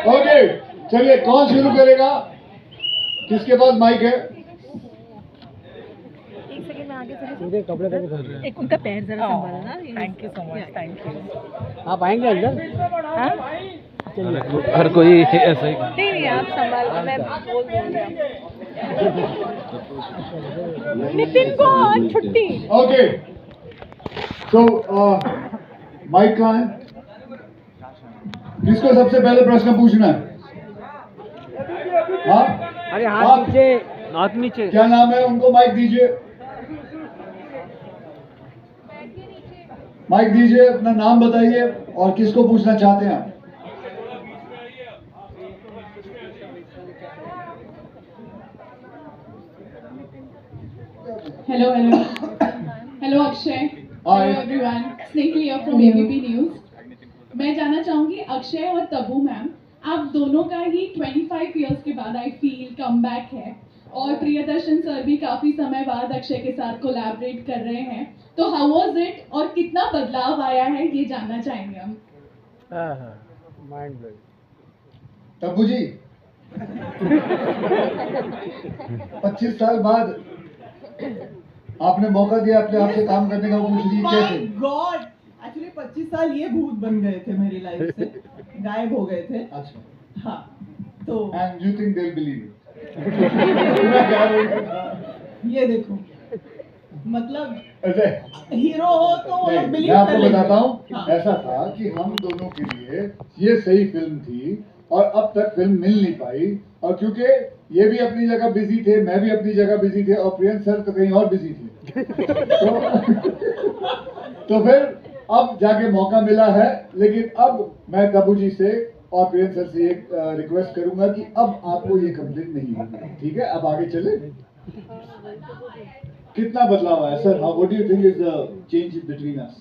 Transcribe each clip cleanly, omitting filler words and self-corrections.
Okay, चलिए कौन शुरू करेगा? किसके पास माइक है? एक सेकंड में आगे चले कपड़े तक उधर रहे हैं। एक उनका पैर जरा संभालना। Thank you so much, thank you. आप आएंगे अंदर? हाँ हर कोई ऐसा ही। नहीं आप संभाल, मैं बोल दूंगी। नितिन को आज छुट्टी। ओके, तो माइक कहाँ है? किसको सबसे पहले प्रश्न पूछना है? हाँ, अरे हाथ नीचे, हाथ नीचे। क्या नाम है? उनको माइक दीजिए, माइक दीजिए, अपना नाम बताइए और किसको पूछना चाहते हैं आप? Hello, Akshay. Hi. Hello everyone. Snehal here from ABP News. मैं जानना चाहूंगी अक्षय और तब्बू मैम, आप दोनों का ही 25 इयर्स के बाद आई फील कमबैक है और प्रियदर्शन सर भी काफी समय बाद अक्षय के साथ कोलैबोरेट कर रहे हैं, तो हाउ वाज इट और कितना बदलाव आया है ये जानना चाहेंगे हम। Mind blowing. तब्बू जी 25 साल बाद आपने मौका दिया अपने आप से काम करने का, वो पूछ लीजिए कैसे? गॉड, एक्चुअली 25 साल ये भूत बन गए थे मेरी लाइफ से, गायब हो गए थे। अच्छा, हाँ, तो and you think they will believe ये देखो, मतलब अच्छा हीरो हो तो वो लोग नहीं, बिलीव मैं आपको कर लेंगे। बताता हूँ। हाँ। ऐसा था कि हम दोनों के लिए ये सही फिल्म थी और अब तक फिल्म मिल नहीं पाई, और क्योंकि ये भी अपनी जगह बिजी थे, मैं भी अपनी जगह बिजी थे और प्रियंक सर तो कहीं और बिजी थे तो फिर अब जाके मौका मिला है। लेकिन अब मैं तब्बू जी से और प्रियंक सर से एक रिक्वेस्ट करूंगा कि अब आपको ये कंप्लीट नहीं होगी, ठीक है? अब आगे चले। कितना बदलाव आया sir? What do you think is the change between us?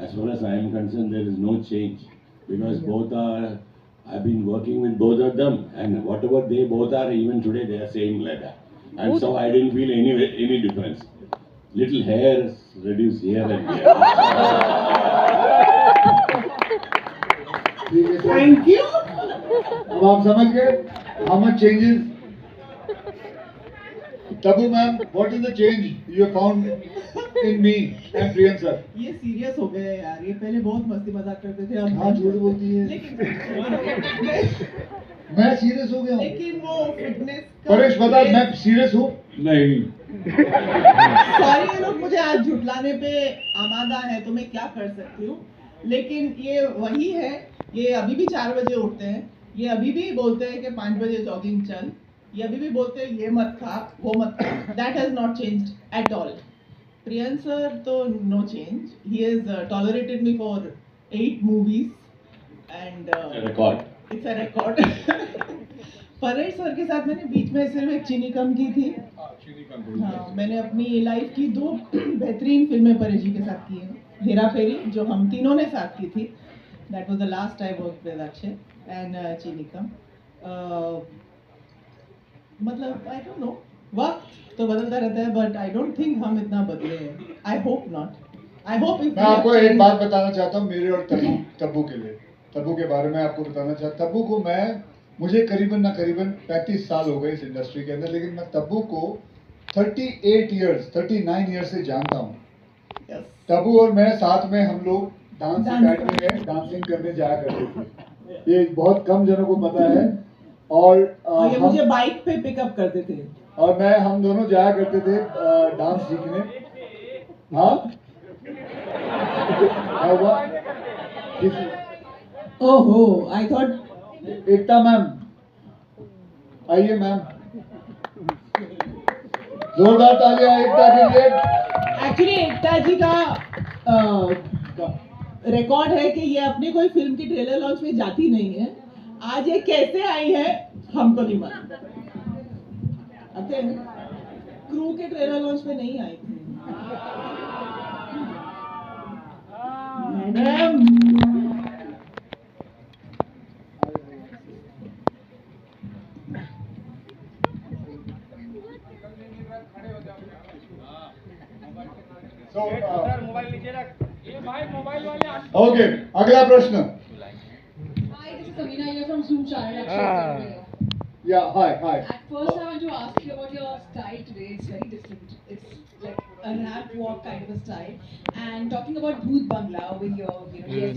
As far as I am concerned, there is no change because both are. I've been working with both of them, and whatever they both are, even today they are same like that. And so I didn't feel any difference. Little hairs reduced here and there. ठीक है sir, thank you. अब आप समझ गए how much changes? Tabu ma'am, what is the change you found in me and Priyank sir? ये serious हो गए यार, ये पहले बहुत मस्ती मजाक करते थे, अब हाँ, झूठ बोलती है। लेकिन मैं सीरियस हो गया हूँ। लेकिन वो फिटनेस का परेश बता, मैं सीरियस हूँ? नहीं। सॉरी, ये लोग मुझे आज झुटलाने पे आमादा है तो मैं क्या कर सकती हूँ, लेकिन ये वही है। ये अभी भी 4 बजे उठते हैं, ये अभी भी बोलते हैं कि 5 बजे जॉगिंग चल, ये अभी भी बोलते हैं ये मत खा वो मत खा। That has not changed at all. Priyank sir तो no change, he has tolerated me for 8 movies and Record. It's a record. Paresh sir के साथ मैंने बीच में सिर्फ एक चीनी कम की थी। हाँ, मैंने अपनी लाइफ की 2 बेहतरीन फिल्में परेश जी के साथ की हैं। हेरा फेरी जो हम तीनों ने साथ की थी, that was the last I worked with Akshay, and चीनी कम। मतलब आई डोंट नो, वक्त तो बदलता रहता है, बट आई डोंट थिंक हम इतना बदले हैं। I hope not. I hope मैं आपको एक बात बताना चाहता हूँ मेरे और तब्बू के लिए। तब्बू के बारे में आपको बताना चाहता हूँ। तब्बू को मुझे करीबन 35 साल हो गए इस इंडस्ट्री के अंदर, लेकिन मैं तब्बू को 39 ईयर्स से जानता हूँ। तब्बू और मैं साथ में हम लोग डांस अकेडमी में डांसिंग करने जाया करते थे। ये बहुत कम जनों को पता है। और ये मुझे बाइक पे पिकअप करते थे और हम दोनों जाया करते थे डांस सीखने। हाँ, क्या हुआ? ओहो, आई थॉट एकता मैम आइए मैम, जोरदार तालियां एकता के लिए। एक्चुअली एकता जी का रिकॉर्ड है कि ये अपनी कोई फिल्म की ट्रेलर लॉन्च में जाती नहीं है। आज ये कैसे आई है हमको नहीं मालूम। ओके, क्रू के ट्रेलर लॉन्च में नहीं आई थी मैडम। ओके, अगला प्रश्न। Hi, this is Ravina here from Zoom Channel. Akshay. Yeah, hi. At first, I want to ask you about your style today. It's very different. It's like a rap walk kind of a style. And talking about Bhoot Bangla over here, yes,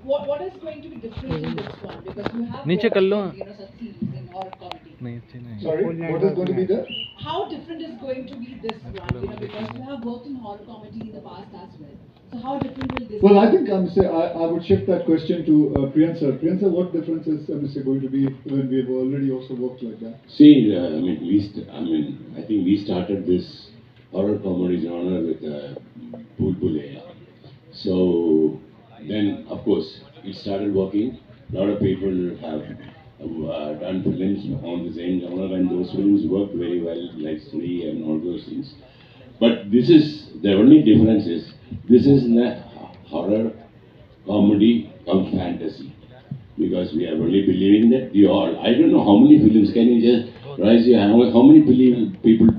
what is going to be different in this one? Because you have नीचे कर लो। such themes in horror comedy. Sorry, what is going to be the? How different is going to be this one? Because you have worked in horror comedy in the past as well. So how different will this? Well, I think I would shift that question to Priyan sir. Priyan sir, what difference is going to be when we have already also worked like that? See, I think we started this horror comedy genre with Bhool Bhulaiya. So then, of course, it started working. A lot of people have done films on the same genre, and those films worked very well, like Sri and all those things. But this is the only difference is this is the horror comedy come fantasy, because we are only believing that I don't know how many films can you just raise your hand, how many people